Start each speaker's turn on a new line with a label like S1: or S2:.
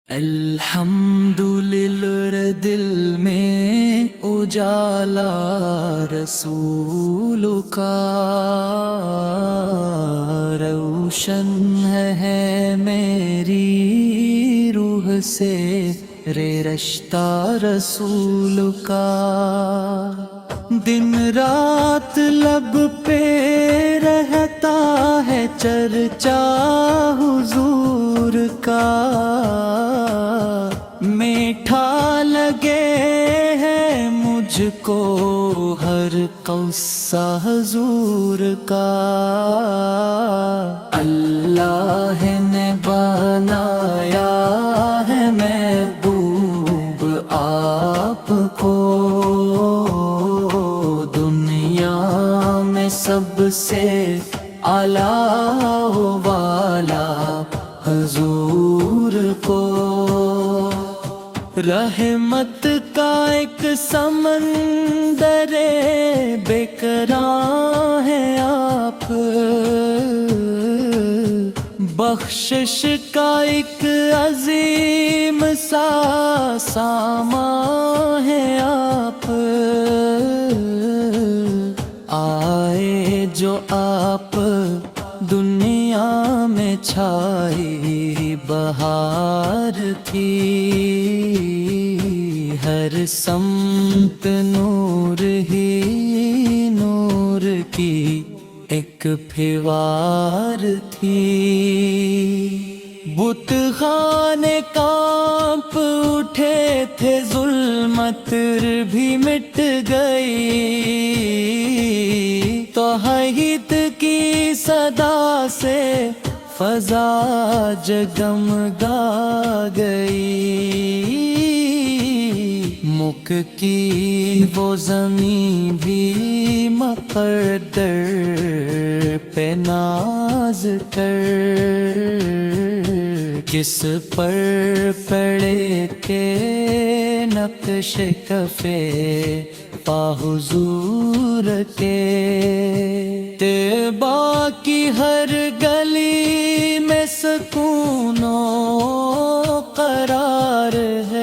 S1: الحمدللہ دل میں اجالا رسول کا روشن ہے میری روح سے رے رشتہ رسول کا دن رات لب پہ رہتا ہے چرچا حضور کا میٹھا لگے ہے مجھ کو ہر قصہ حضور کا اللہ نے بنایا ہے محبوب آپ کو دنیا میں سب سے اعلیٰ والا حضور کو رحمت کا ایک سمندر بے قرار ہے آپ بخشش کا ایک عظیم سا سامان ہے آپ آئے جو آپ دنیا میں چھائی بہار تھی ہر سمت نور ہی نور کی ایک پھوار تھی بت خانے کانپ اٹھے تھے ظلمت بھی مٹ گئی توحید کی صدا سے فضا جگمگا گئی مک کی وہ زمین بھی مقدر پہ ناز کر کس پر پڑے کے نقش کفے پا حضور کے طیبہ کی ہر گلی میں سکون و قرار ہے